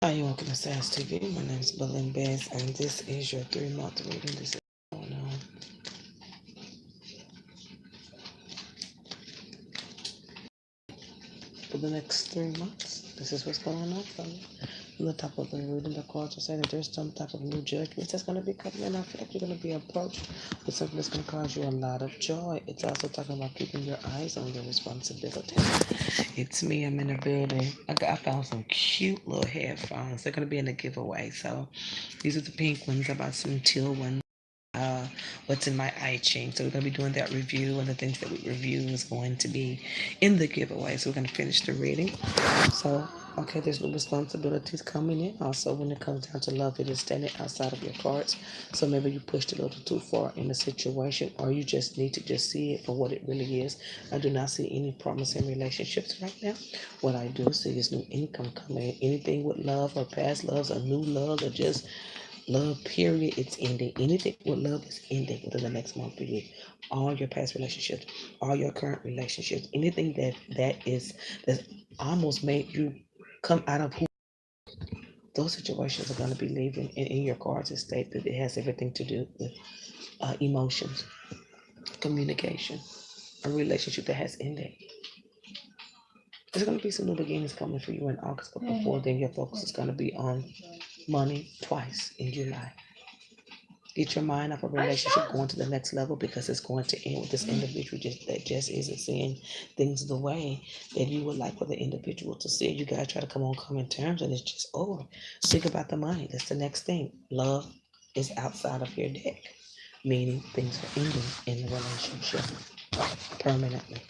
Hi, you welcome to SAS TV. My name is Belinda Bez, and this is your 3 month reading. This is going on for the next 3 months. This is what's going on for you. On the top of the reading, the cards are saying that there's some type of new judgment that's going to be coming in. I feel like you're going to be approached with something that's going to cause you a lot of joy. It's also talking about keeping your eyes on your responsibility. It's me. I'm in the building. I found some cute little headphones. They're going to be in the giveaway. So these are the pink ones. I bought some teal ones. What's in my iChain. So we're going to be doing that review, and the things that we review is going to be in the giveaway. So we're going to finish the reading. So, okay, there's no responsibilities coming in. Also, when it comes down to love, it is standing outside of your cards. So maybe you pushed a little too far in the situation, or you just need to just see it for what it really is. I do not see any promising relationships right now. What I do see is new income coming in. Anything with love or past loves or new love or just love, period, it's ending. Anything with love is ending within the next month period. All your past relationships, all your current relationships, anything that's almost made you come out of who those situations are going to be leaving. And in your cards, it states that it has everything to do with emotions, communication, a relationship that has ended. There's going to be some new beginnings coming for you in August, but before then, your focus is going to be on money twice in July. Get your mind off a relationship going to the next level because it's going to end with this individual that just isn't seeing things the way that you would like for the individual to see. You guys try to come on common terms and it's just over. Think about the money. That's the next thing. Love is outside of your deck, meaning things are ending in the relationship permanently.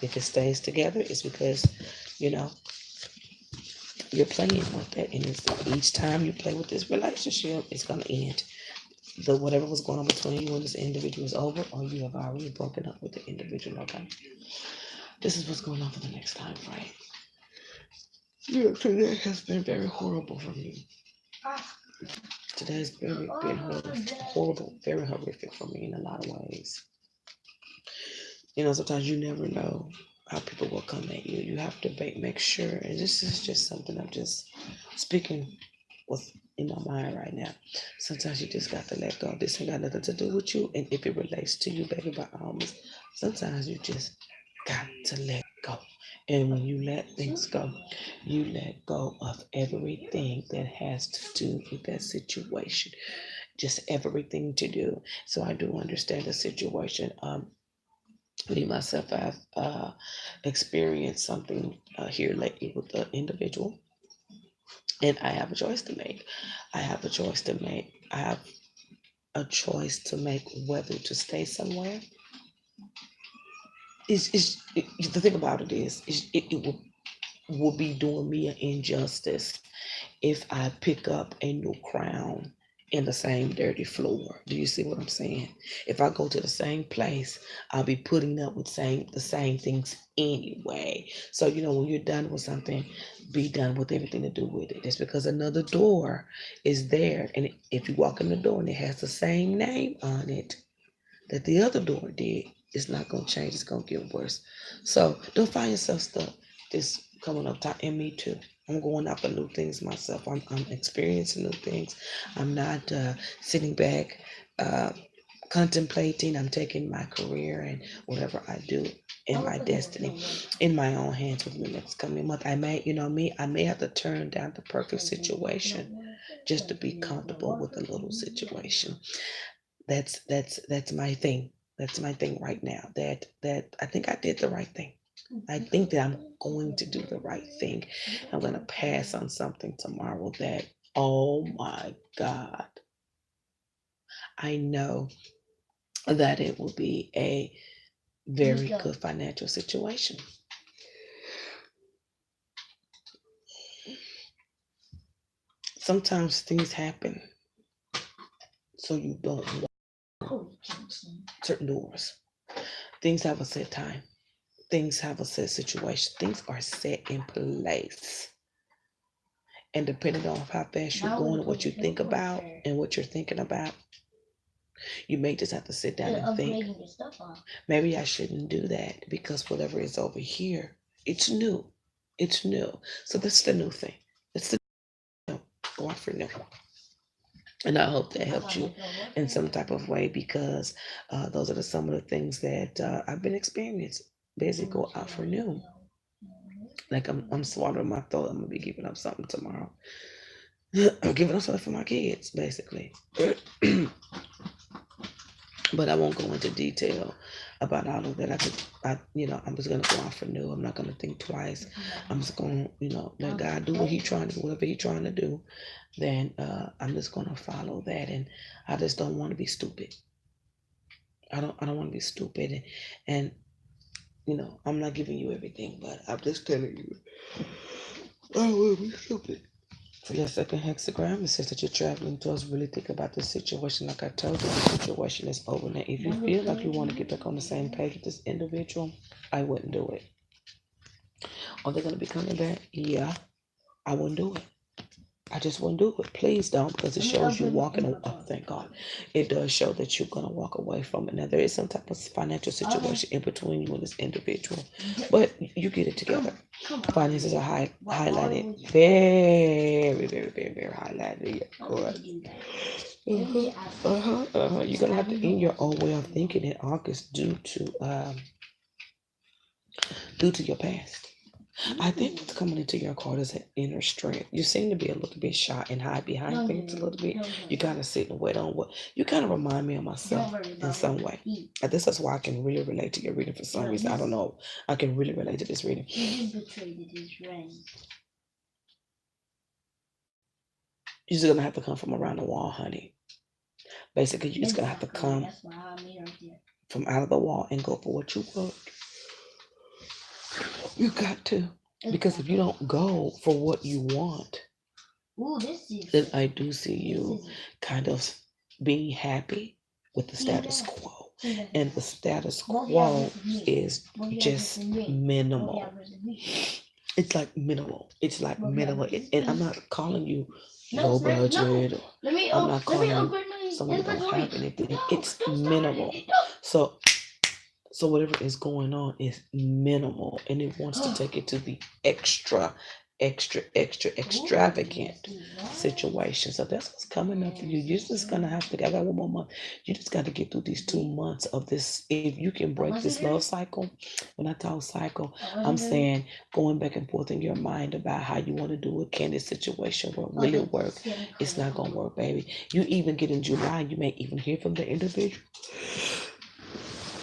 If it stays together, it's because, you know, you're playing with that. And it's, each time you play with this relationship, it's going to end. Whatever was going on between you and this individual is over, or you have already broken up with the individual. Okay, this is what's going on for the next time frame. Yeah, today has been very horrible for me. Today has been horrible, very horrific for me in a lot of ways. You know, sometimes you never know how people will come at you. You have to make sure, and this is just something I'm just speaking with in my mind right now. Sometimes you just got to let go. This ain't got nothing to do with you, and if it relates to you, baby, by all means, sometimes you just got to let go. And when you let things go, you let go of everything that has to do with that situation. Just everything to do. So I do understand the situation. Me myself, I've experienced something here lately with the individual, and I have a choice to make. I have a choice to make. I have a choice to make whether to stay somewhere. The thing about it is it will be doing me an injustice if I pick up a new crown in the same dirty floor. Do you see what I'm saying? If I go to the same place, I'll be putting up with the same things anyway. So you know when you're done with something, be done with everything to do with it. Just because another door is there, and if you walk in the door and it has the same name on it that the other door did, it's not gonna change. It's gonna get worse. So don't find yourself stuck. This coming up time, and me too. I'm going out for new things myself. I'm experiencing new things. I'm not sitting back uh, contemplating. I'm taking my career and whatever I do in my destiny in my own hands within the next coming month. I may, you know me, I may have to turn down the perfect situation just to be comfortable with a little situation. That's my thing. That's my thing right now. That I think I did the right thing. I think that I'm going to do the right thing. I'm gonna pass on something tomorrow that, oh my God, I know that it will be a very good financial situation. Sometimes things happen so you don't walk certain doors. Things have a set time. Things have a set situation. Things are set in place. And depending on how fast you're going and what you think about and what you're thinking about, you may just have to sit down and think, maybe I shouldn't do that because whatever is over here, it's new. It's new. So that's the new thing. It's the Go out for new. And I hope that helped you in some type of way, because those are some of the things that I've been experiencing. Basically, go out for new. Like I'm swallowing my throat. I'm gonna be giving up something tomorrow. I'm giving up something for my kids, basically. But I won't go into detail about all of that. I'm just gonna go out for new. I'm not gonna think twice. I'm just gonna, let God do what He trying to do, whatever He trying to do. Then I'm just gonna follow that, and I just don't want to be stupid. I don't want to be stupid, and I'm not giving you everything, but I'm just telling you, I will be stupid. For your second hexagram, it says that you're traveling towards. Really think about the situation. Like I told you, the situation is over now. If you feel like you want to get back on the same page with this individual, I wouldn't do it. Are they going to be coming back? Yeah, I wouldn't do it. I just wouldn't do it. Please don't, because it shows you walking away. Oh, thank God. It does show that you're going to walk away from it. Now, there is some type of financial situation in between you and this individual, but you get it together. Finances are highlighted. Very, very, very, very highlighted. Correct. You're going to have to end your own way of thinking in August due to your past. I think what's coming into your card is an inner strength. You seem to be a little bit shy and hide behind things a little bit. You kind of sit and wait on what you kind of remind me of myself in some way. This is why I can really relate to your reading for some reason. I don't know. I can really relate to this reading. He betrayed his friends. You're just gonna have to come from around the wall, honey. Basically, you're just gonna have to come from out of the wall and go for what you want. You got to. Because if you don't go for what you want, then I do see you kind of being happy with the status quo. And the status quo is just minimal. It's like minimal. It's like minimal. And I'm not calling you low budget. I'm not calling you someone that don't have anything. It's minimal. So whatever is going on is minimal, and it wants to take it to the extravagant situation. So that's what's coming up for you. You're just gonna have to. I got one more month. You just got to get through these 2 months of this. If you can break this love cycle, when I talk cycle, I'm saying going back and forth in your mind about how you want to do it. Can this situation work? Will it work? It's not gonna work, baby. You even get in July, you may even hear from the individual.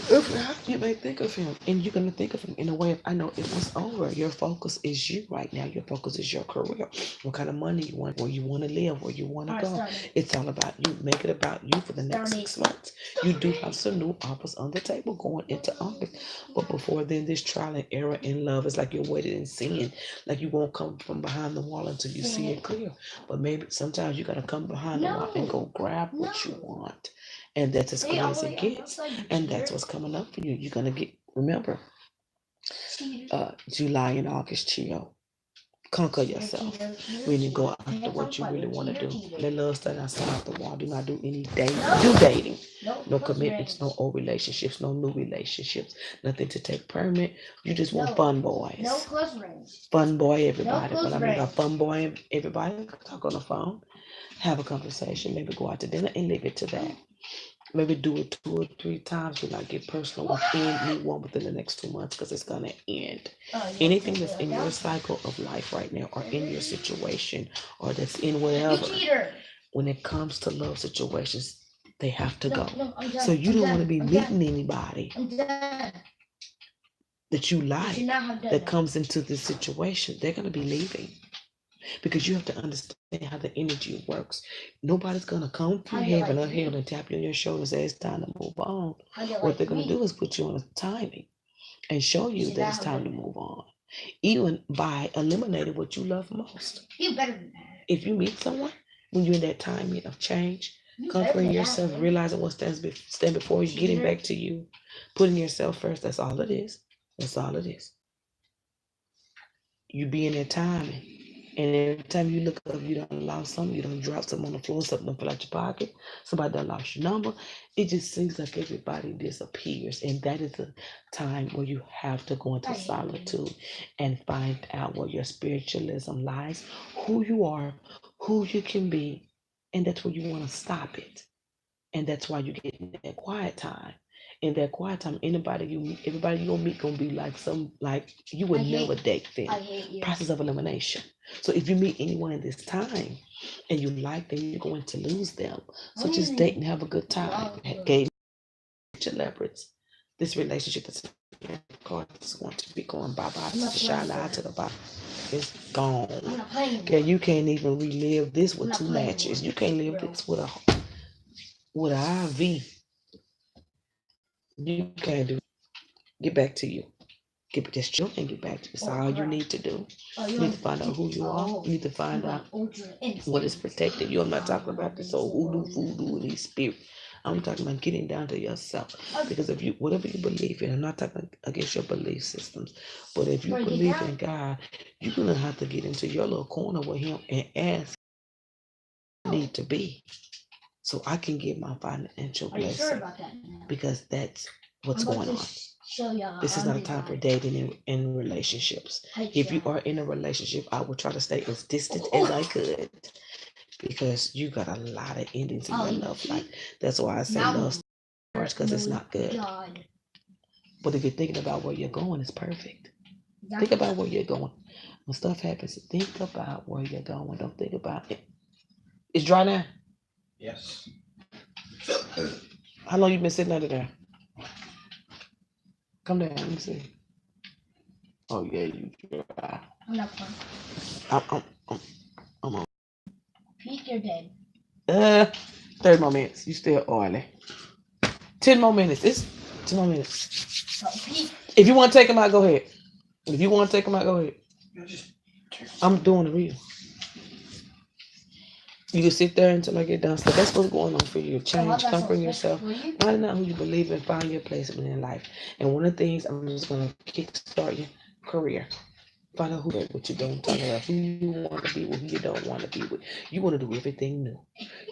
If not, you may think of him, and you're going to think of him in a way of, I know it was over. Your focus is you right now. Your focus is your career. What kind of money you want, where you want to live, where you want to go. It's all about you. Make it about you for the next 6 months. You do have some new offers on the table going into August. But before then, this trial and error in love is like you're waiting and seeing. Like you won't come from behind the wall until you see it clear. But maybe sometimes you got to come behind the wall and go grab what you want. And that's as clear as it gets. And that's what's coming up for you. You're going to get, remember, July and August, chill. Conquer yourself. When you go after what you really want to do. Let love stand outside the wall. Do not do any dating. Do dating. No commitments, no old relationships, no new relationships. Nothing to take permit. You just want fun boys. No close friends. Fun boy everybody. What I mean by fun boy everybody, talk on the phone. Have a conversation. Maybe go out to dinner and leave it to that. Maybe do it 2 or 3 times. Do not get personal within one within the next 2 months, because it's gonna end. Anything that's in your cycle of life right now, or in your situation, or that's in whatever, when it comes to love situations, they have to go. So you don't want to be meeting anybody that you like that comes into this situation. They're gonna be leaving. Because you have to understand how the energy works. Nobody's gonna come from heaven or hell and tap you on your shoulder and say it's time to move on. What they're gonna do is put you on a timing and show you that it's time to move on. Even by eliminating what you love most. If you meet someone when you're in that timing of change, conquering yourself, realizing what stands before you, getting back to you, putting yourself first, that's all it is. That's all it is. You be in that timing. And every time you look up, you done lost something, you done dropped something on the floor, something done fell out your pocket, somebody done lost your number. It just seems like everybody disappears. And that is a time where you have to go into solitude and find out where your spiritualism lies, who you are, who you can be, and that's where you want to stop it. And that's why you get in that quiet time. In that quiet time, everybody you gonna meet gonna be like you would never date them. I hate you. Process of elimination. So if you meet anyone in this time and you like them, you're going to lose them. So just date and have a good time. Gay celebrities. This relationship that's is going to be going bye bye to the shine out to the bottom. It's gone. Okay, you can't even relive this with two matches. You can't live this with an IV. You can't do. Get back to you. Get this chill and get back to you. That's all you need to do. You need to find out who you are. You need to find out what is protecting you. I'm not talking about this old voodoo, these spirits. I'm talking about getting down to yourself. Because if you, whatever you believe in, I'm not talking against your belief systems, but if you believe in God, you're going to have to get into your little corner with Him and ask what you need to be so I can get my financial blessing. Because that's what's going on. This is not a time for dating in relationships. If you are in a relationship, I would try to stay as distant as I could because you got a lot of endings in your love life. That's why I say love first, because it's not good. But if you're thinking about where you're going, it's perfect. Think about where you're going. When stuff happens, think about where you're going. Don't think about it. It's dry now? Yes. How long you been sitting under there? Come down, let me see. Oh yeah, you dry. I'm not fun. I'm on. Pete, you're dead. 30 more minutes. You still oily. 10 more minutes. It's 10 more minutes. Oh, Pete. If you want to take them out, go ahead. If you want to take them out, go ahead. I'm doing the real. You can sit there until I get done. So that's what's going on for you. Change, comfort yourself. Find out who you believe in. Find your place in life. And one of the things I'm just going to kickstart your career. Find out what you don't talk about, who you want to be with, who you don't want to be with. You want to do everything new.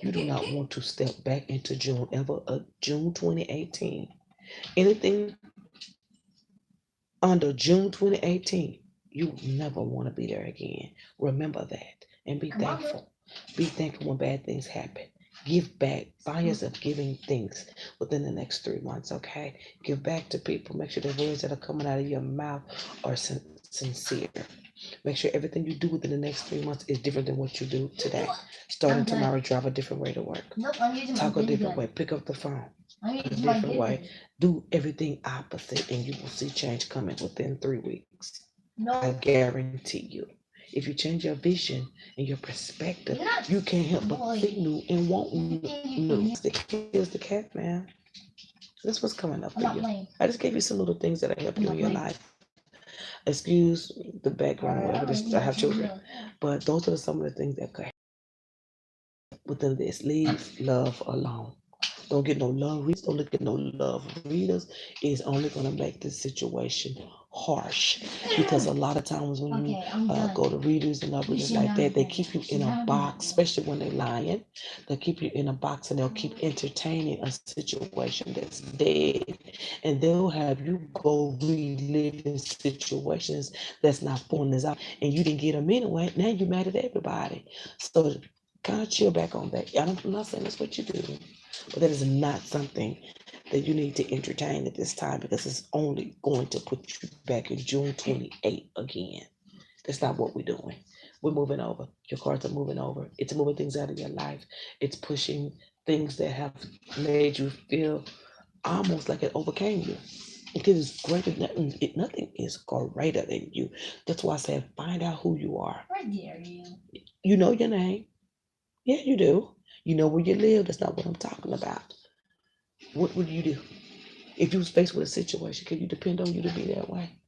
You do not want to step back into June 2018. Anything under June 2018, you never want to be there again. Remember that and be thankful. Be thankful when bad things happen. Give back. Find yourself giving things within the next 3 months, okay? Give back to people. Make sure the words that are coming out of your mouth are sincere. Make sure everything you do within the next 3 months is different than what you do today. Starting tomorrow, drive a different way to work. Nope, I'm using Talk a different way. Pick up the phone. A different way. Do everything opposite, and you will see change coming within 3 weeks. No. I guarantee you. If you change your vision and your perspective, you can't help but think new and want new. Here's the cat, man. That's what's coming up for you. I just gave you some little things that help you in your life. Excuse the background or whatever. I have children. But those are some of the things that could help within this. Leave love alone. Don't get no love readers. Don't look at no love readers. It's only going to make this situation harsh. Because a lot of times when you go to readers and love readers like that, they keep you in a box, especially when they're lying. They'll keep you in a box and they'll keep entertaining a situation that's dead. And they'll have you go reliving situations that's not pulling us out. And you didn't get them anyway. Now you're mad at everybody. So kind of chill back on that. I'm not saying that's what you do. But that is not something that you need to entertain at this time because it's only going to put you back in June 28 again. That's not what we're doing. We're moving over. Your cards are moving over. It's moving things out of your life. It's pushing things that have made you feel almost like it overcame you. Because it's greater than nothing is greater than you. That's why I said find out who you are. Where dare you? You know your name. Yeah, you do. You know where you live. That's not what I'm talking about. What would you do? If you was faced with a situation, can you depend on you to be that way?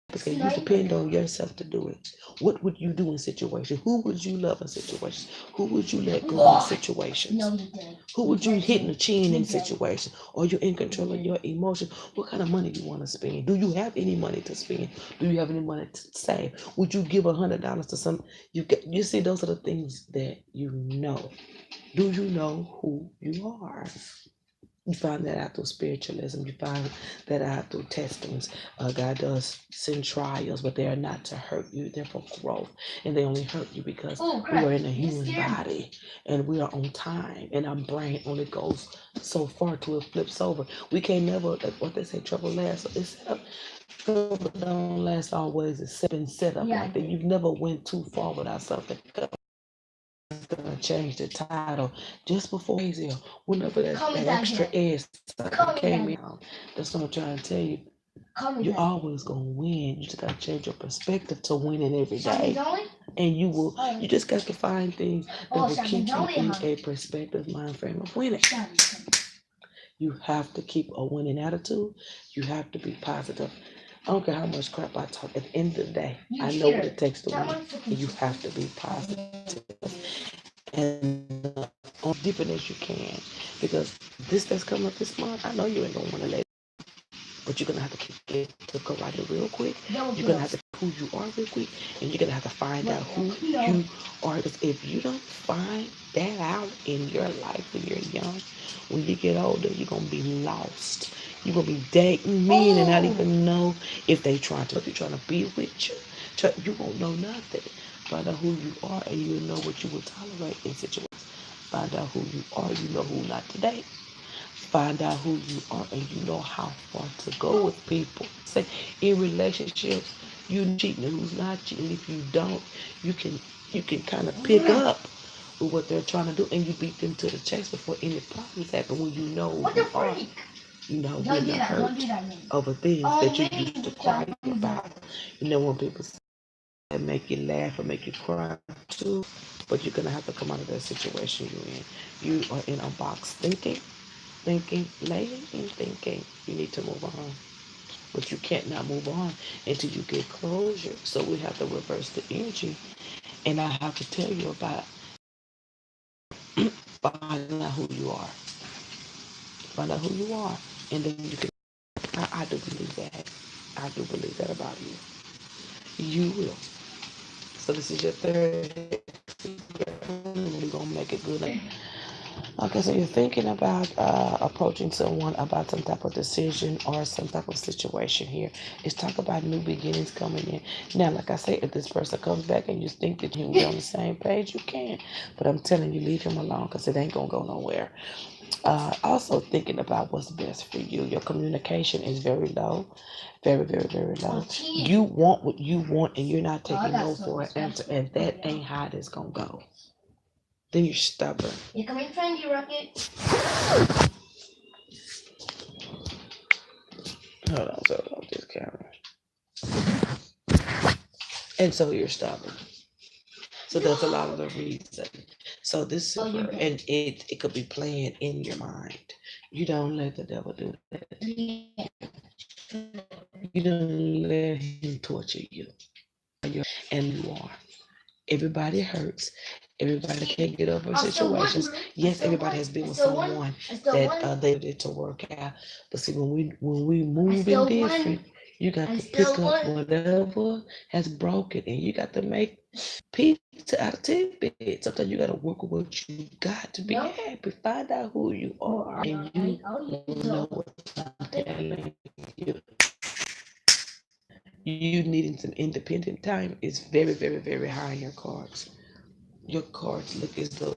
Because you depend on yourself to do it. What would you do in situations? Who would you love in situations? Who would you let go in situations? No, you did. Who would you hit in the chin in situations? Are you in control of your emotions? What kind of money you want to spend? Do you have any money to spend? Do you have any money to save? Would you give $100 to some? You see, those are the things that you know. Do you know who you are? You find that out through spiritualism. You find that out through testings. God does send trials, but they are not to hurt you. They're for growth. And they only hurt you because we are in a human body and we are on time. And our brain only goes so far till it flips over. We can't never, what they say, trouble lasts. It's trouble don't last always. It's been set up like that. You've never went too far without something. Gonna change the title just before Easier. Whenever that extra S came out, that's what I'm trying to tell you. You're always gonna win. You just gotta change your perspective to winning every day. And you will. You just got to find things that will keep you in a perspective mind frame of winning. You have to keep a winning attitude. You have to be positive. I don't care how much crap I talk. At the end of the day, I know what it takes to win. And you have to be positive and different as you can. Because this that's coming up this month, I know you ain't gonna want to let it. But you're gonna have to keep it to karate real quick. You're gonna have to who you are real quick, and you're gonna have to find out who you are. Because if you don't find that out in your life when you're young, when you get older, you're gonna be lost. You're gonna be dating men and not even know if they trying to be with you. You won't know nothing. Find out who you are, and you'll know what you will tolerate in situations. Find out who you are, you know who not to date. Find out who you are, and you know how far to go with people. Say in relationships, you cheating and who's not cheating. If you don't, you can kind of pick up with what they're trying to do, and you beat them to the chase before any problems happen. When you know who you are, you know when you're hurt over things that you used to cry about. You know when people say that make you laugh or make you cry too, but you're gonna have to come out of that situation you're in. You are in a box laying and thinking you need to move on. But you can't not move on until you get closure. So we have to reverse the energy. And I have to tell you about finding out who you are. Find out who you are. And then you can, I do believe that. I do believe that about you. You will. So this is your third. We're going to make it good. Okay, so you're thinking about approaching someone about some type of decision or some type of situation here. It's talk about new beginnings coming in. Now, like I say, if this person comes back and you think that you can be on the same page, you can. But I'm telling you, leave him alone because it ain't going to go nowhere. Also thinking about what's best for you. Your communication is very low. Very, very, very low. You want what you want and you're not taking no for an answer. And that ain't how this going to go. Then you're stubborn. You're coming trendy, Rocket. Hold on, so off this camera. And so you're stubborn. So that's a lot of the reason. So this and it could be playing in your mind. You don't let the devil do that. You don't let him torture you. And you are. Everybody hurts. Everybody can't get over situations. Yes, everybody has been with someone that they did to work out. But see, when we move in different, you got to pick up whatever has broken, and you got to make peace out of tidbits. Sometimes you got to work with what you got to be happy. Find out who you are, and you will know what's telling you. You needing some independent time is very, very, very high in your cards. Your cards look as though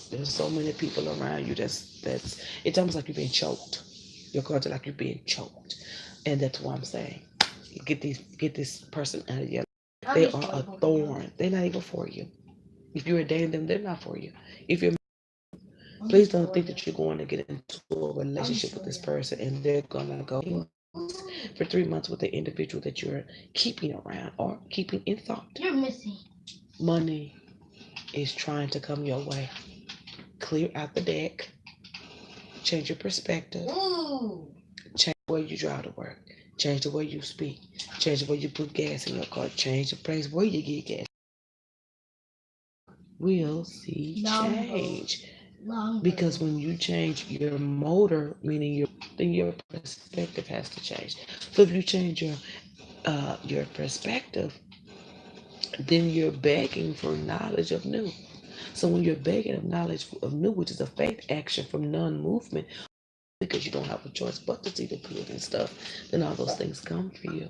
there's so many people around you that's it's almost like you're being choked. Your cards are like you're being choked. And that's what I'm saying. Get this person out of your life. They are a thorn. They're not even for you. If you're dating them, they're not for you. If you're please don't think that you're going to get into a relationship with this person and they're gonna go for 3 months with the individual that you're keeping around or keeping in thought. You're missing. Money is trying to come your way. Clear out the deck. Change your perspective. Ooh. Change the way you drive to work. Change the way you speak. Change the way you put gas in your car. Change the place where you get gas. We'll see change. Because when you change your motor, meaning your perspective has to change. So if you change your perspective, then you're begging for knowledge of new. So when you're begging of knowledge of new, which is a faith action from non-movement, because you don't have a choice but to see the good and stuff, then all those things come for you.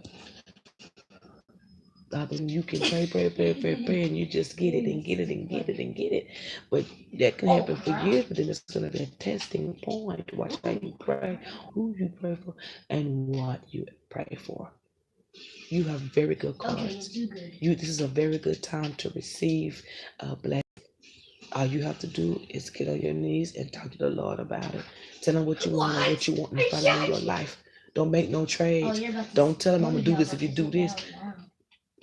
Then you can pray, and you just get it and get it and get it and get it. But that can happen for years, but then it's going to be a testing point. Watch how you pray, who you pray for, and what you pray for. You have very good cards. This is a very good time to receive a blessing. All you have to do is get on your knees and talk to the Lord about it. Tell him what you want and what you want in front of in your life. Don't make no trades. Don't tell him I'm gonna do this if you do this,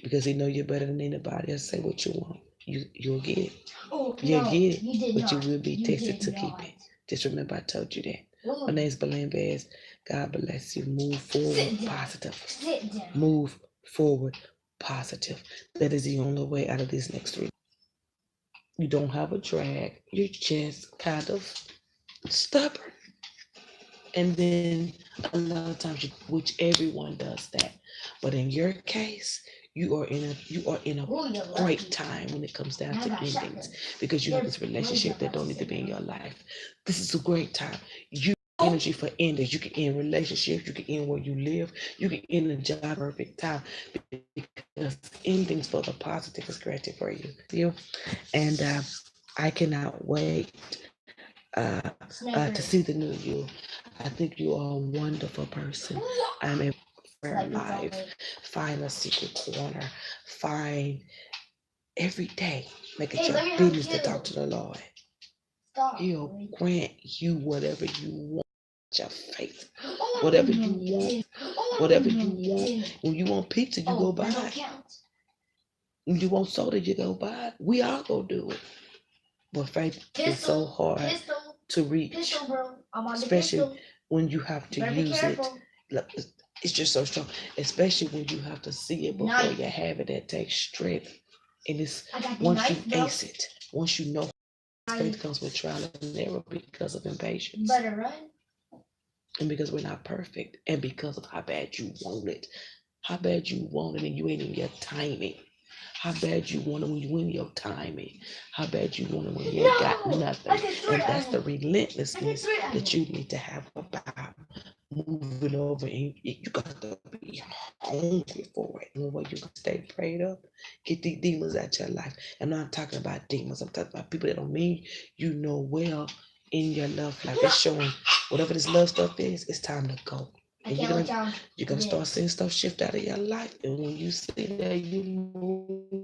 because he know you're better than anybody else. Say what you want. You'll get it. You'll get it, but you will be tested to keep it. Just remember I told you that. My name's Belen Bears. God bless you. Move forward positive. Move forward positive. That is the only way out of this next 3. You don't have a drag. You're just kind of stubborn. And then a lot of times, which everyone does that. But in your case, you are in a great time when it comes down to endings, because you have this relationship that don't need to be in your life. This is a great time. You energy for endings. You can end relationships. You can end where you live. You can end a job perfect time, because endings for the positive is granted for you. And I cannot wait to see the new you. I think you are a wonderful person. I'm a prayer life. Find a secret corner. Find every day. Make it your business to talk to the Lord. He'll grant you whatever you want. Your faith. Whatever you want. Whatever you want. When you want pizza, you go buy it. When you want soda, you go buy it. We all go do it. But faith is so hard to reach, especially when you have to use it. It's just so strong, especially when you have to see it before you have it. That takes strength. And it's once you ace it, once you know, faith comes with trial and error because of impatience. And because we're not perfect, and because of how bad you want it. How bad you want it and you ain't in your timing. How bad you want it when you in your timing. How bad you want it when you ain't got nothing. And that's the relentlessness that you need to have about moving over. And you got to be hungry for it. And when you can stay prayed up, get these demons out your life. I'm not talking about demons. I'm talking about people that don't mean you know well in your love life. It's showing whatever this love stuff is, it's time to go. And you're gonna start seeing stuff shift out of your life. And when you see that, you move